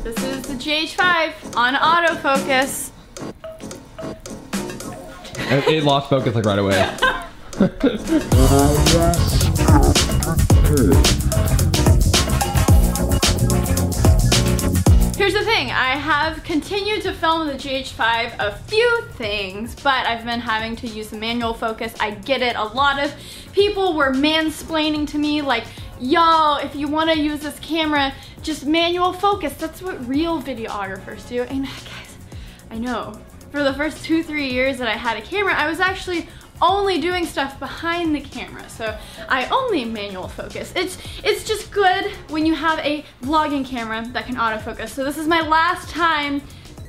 This is the GH5 on autofocus. It lost focus like right away. Here's the thing, I have continued to film the GH5 a few things, but I've been having to use the manual focus. I get it, a lot of people were mansplaining to me like, yo, if you want to use this camera, just manual focus. That's what real videographers do. And guys, I know, for the first 2-3 years that I had a camera, I was actually only doing stuff behind the camera, so I only manual focus. It's just good when you have a vlogging camera that can autofocus. So this is my last time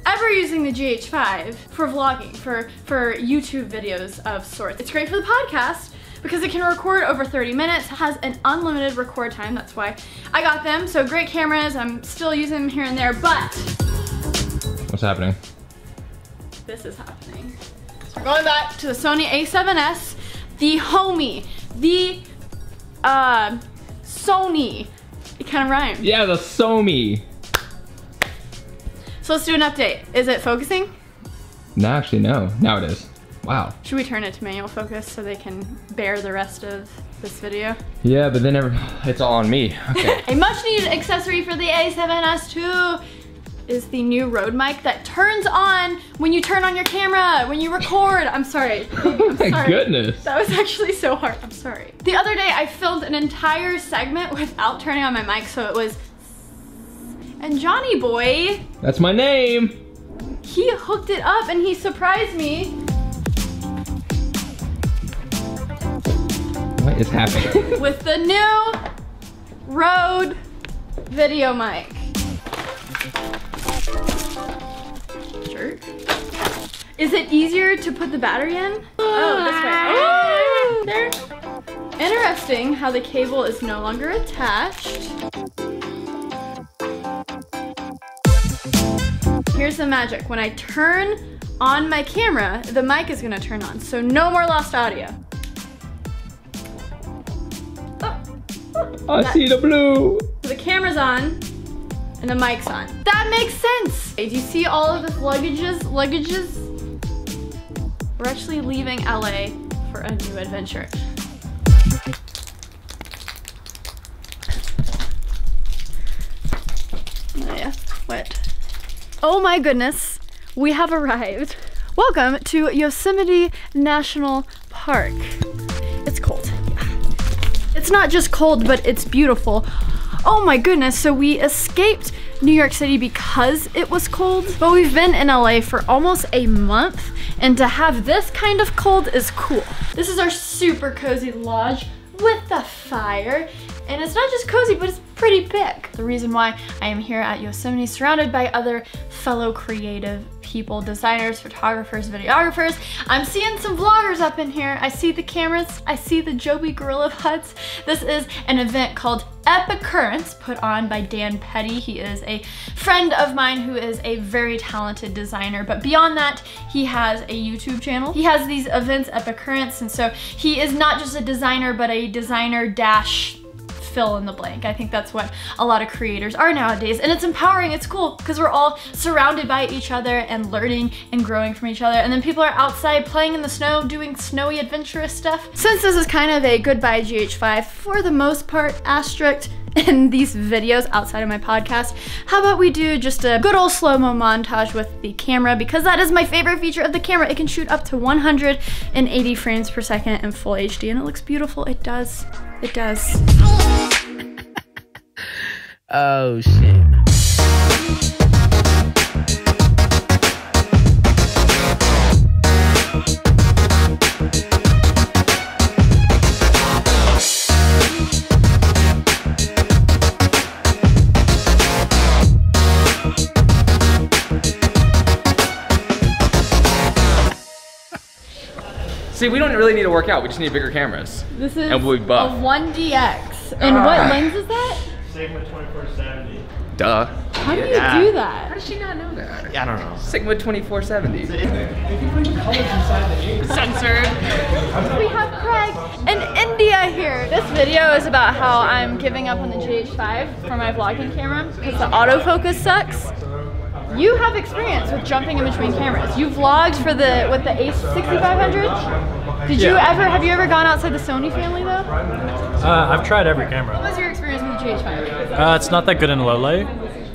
ever using the GH5 for vlogging, for YouTube videos of sorts. It's great for the podcast because it can record over 30 minutes, has an unlimited record time, that's why I got them. So great cameras, I'm still using them here and there, but What's happening? this is happening. So we're going back to the Sony a7S, the homie, the Sony. It kind of rhymed. Yeah, the Sony. So let's do an update. Is it focusing? No, actually, no. Now it is. Wow. Should we turn it to manual focus so they can bear the rest of this video? Yeah, but then it's all on me. Okay. A much needed accessory for the a7S II is the new Rode mic that turns on when you turn on your camera, when you record. I'm sorry. Oh my goodness. That was actually so hard, I'm sorry. The other day I filmed an entire segment without turning on my mic, so it was, and Johnny boy, That's my name. he hooked it up and he surprised me. What is happening? With the new Rode video mic. Jerk. Is it easier to put the battery in? Oh, this way. Oh, there. Interesting how the cable is no longer attached. Here's the magic. When I turn on my camera, the mic is gonna turn on, so no more lost audio. I see the blue. So the camera's on and the mic's on. That makes sense. Hey, do you see all of this luggages? We're actually leaving LA for a new adventure. Oh yeah, what? Oh my goodness, we have arrived. Welcome to Yosemite National Park. It's cold. It's not just cold, but it's beautiful. Oh my goodness, so we escaped New York City because it was cold, but we've been in LA for almost a month, and to have this kind of cold is cool. This is our super cozy lodge with the fire, and it's not just cozy, but it's pretty big. The reason why I am here at Yosemite, surrounded by other fellow creative people, designers, photographers, videographers. I'm seeing some vloggers up in here. I see the cameras. I see the Joby Gorilla Huts. This is an event called Epicurrence, put on by Dan Petty. He is a friend of mine who is a very talented designer, but beyond that, he has a YouTube channel. He has these events, Epicurrence, and so he is not just a designer, but a designer dash fill in the blank. I think that's what a lot of creators are nowadays, and it's empowering. It's cool because we're all surrounded by each other and learning and growing from each other, and then people are outside playing in the snow, doing snowy adventurous stuff. Since this is kind of a goodbye GH5 for the most part asterisk in these videos outside of my podcast, how about we do just a good old slow-mo montage with the camera, because that is my favorite feature of the camera. It can shoot up to 180 frames per second in full HD, and it looks beautiful. It does. It does. Oh shit. See, we don't really need to work out. We just need bigger cameras. This is and we'll be buff. a 1DX. And what lens is that? Sigma 2470. Duh. How do you do that? How does she not know that? I don't know. Sigma 2470. Censored. We have Craig in India here. This video is about how I'm giving up on the GH5 for my vlogging camera because the autofocus sucks. You have experience with jumping in between cameras. You vlogged for with the A6500. Did you have you ever gone outside the Sony family though? I've tried every camera. What was your experience with the GH5? It's not that good in low light.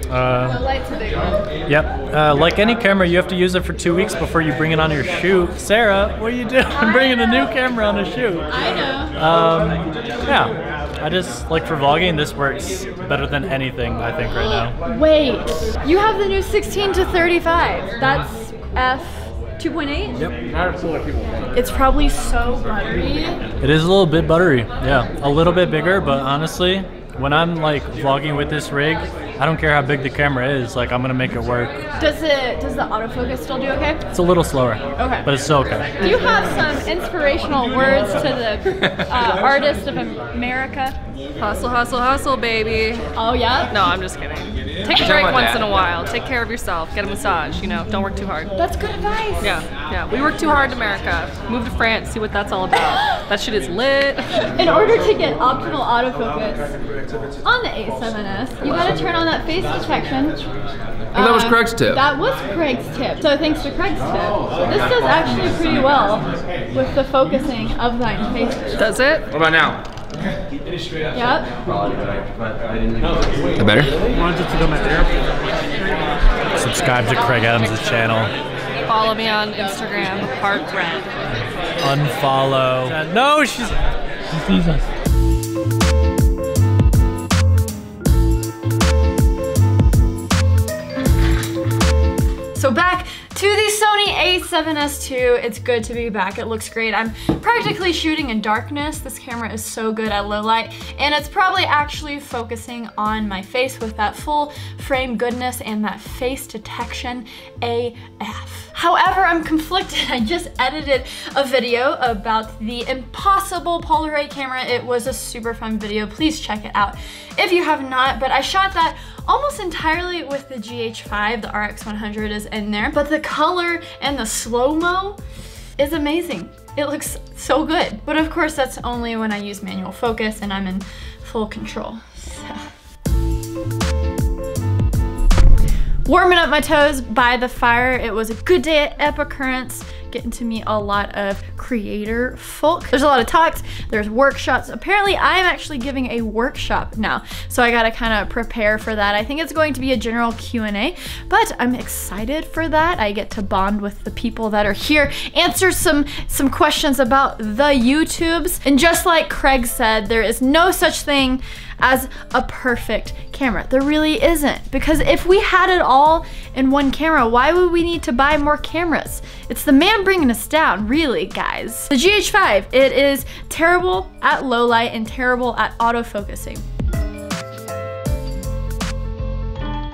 Low light's a big one. Yep. Like any camera, you have to use it for 2 weeks before you bring it on your shoot. Sarah, what are you doing? Bringing a new camera on a shoot. I know. Yeah. I just, like for vlogging, this works better than anything, I think, right now. Wait, you have the new 16 to 35. That's f 2.8? Yep. Not a lot people think. It's probably so buttery. It is a little bit buttery. Yeah. A little bit bigger, but honestly, when I'm like vlogging with this rig, I don't care how big the camera is, like I'm gonna make it work. Does the autofocus still do okay? It's a little slower, Okay. but it's still okay. Do you have some inspirational words to the artist of America? Hustle, hustle, hustle, baby. Oh yeah? No, I'm just kidding. Take a break once in a while. Take care of yourself. Get a massage, you know, don't work too hard. That's good advice. Yeah. We work too hard in America. Move to France, see what that's all about. That shit is lit. In order to get optimal autofocus on the A7S, you gotta turn on that face detection. That was Craig's tip. That was Craig's tip. So thanks to Craig's tip. This does actually pretty well with the focusing of thine faces. Does it? What about now? Yep. That better? Subscribe to Craig Adams' channel. Follow me on Instagram, Heart Red. Unfollow. No, she sees us. So back to the Sony a7S II. It's good to be back. It looks great. I'm practically shooting in darkness. This camera is so good at low light, and it's probably actually focusing on my face with that full frame goodness and that face detection AF. However, I'm conflicted. I just edited a video about the Impossible Polaroid camera. It was a super fun video. Please check it out if you have not, but I shot that almost entirely with the GH5. The RX100 is in there, but the color and the slow-mo is amazing. It looks so good. But of course, that's only when I use manual focus and I'm in full control. Warming up my toes by the fire. It was a good day at Epicurrents, getting to meet a lot of creator folk. There's a lot of talks, there's workshops. Apparently I'm actually giving a workshop now, so I gotta kind of prepare for that. I think it's going to be a general Q&A, but I'm excited for that. I get to bond with the people that are here, answer some questions about the YouTubes. And just like Craig said, there is no such thing as a perfect camera. There really isn't, because if we had it all in one camera, why would we need to buy more cameras? It's the man bringing us down, really, guys. The GH5, it is terrible at low light and terrible at autofocusing.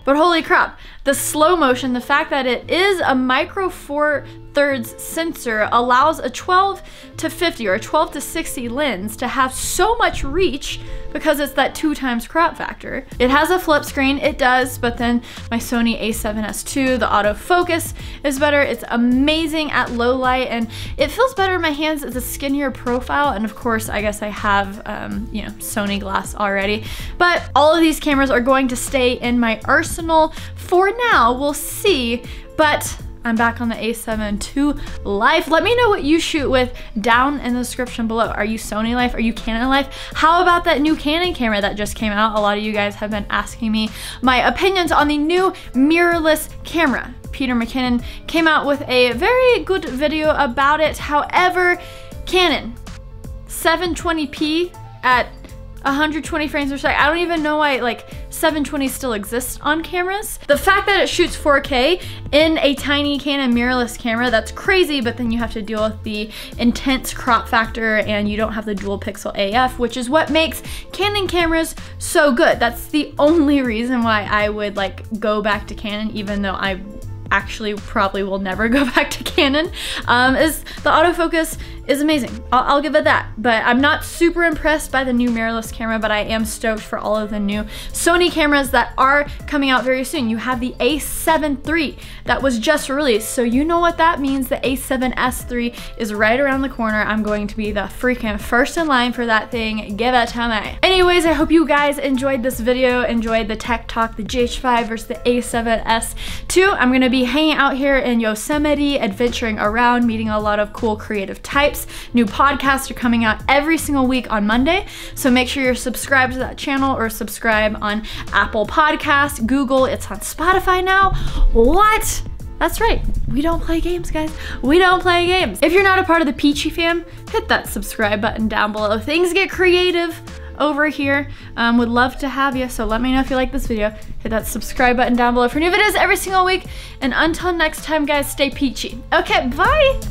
But holy crap, the slow motion, the fact that it is a micro four thirds sensor allows a 12 to 50 or a 12 to 60 lens to have so much reach because it's that 2x crop factor. It has a flip screen, it does, but then my Sony a7S II, the autofocus is better. It's amazing at low light and it feels better in my hands. It's a skinnier profile, and of course, I guess I have, you know, Sony glass already. But all of these cameras are going to stay in my arsenal for now. We'll see, but I'm back on the a7 II Life. Let me know what you shoot with down in the description below. Are you Sony Life? Are you Canon Life? How about that new Canon camera that just came out? A lot of you guys have been asking me my opinions on the new mirrorless camera. Peter McKinnon came out with a very good video about it. However, Canon 720p at 120 frames per second. I don't even know why like 720 still exists on cameras. The fact that it shoots 4K in a tiny Canon mirrorless camera, that's crazy, but then you have to deal with the intense crop factor and you don't have the dual pixel AF, which is what makes Canon cameras so good. That's the only reason why I would like go back to Canon, even though I actually probably will never go back to Canon, is the autofocus is amazing. I'll give it that. But I'm not super impressed by the new mirrorless camera, but I am stoked for all of the new Sony cameras that are coming out very soon. You have the a7 III that was just released, so you know what that means. The a7S III is right around the corner. I'm going to be the freaking first in line for that thing. Give it to me. Anyways, I hope you guys enjoyed this video, enjoyed the tech talk, the GH5 versus the a7S II. I'm gonna be hanging out here in Yosemite, adventuring around, meeting a lot of cool creative types. New podcasts are coming out every single week on Monday, so make sure you're subscribed to that channel or subscribe on Apple Podcasts, Google, it's on Spotify now. What? That's right, we don't play games, guys. We don't play games. If you're not a part of the Peachy fam, hit that subscribe button down below. Things get creative over here. Would love to have you, so let me know if you like this video. Hit that subscribe button down below for new videos every single week. And until next time, guys, stay peachy. Okay, bye.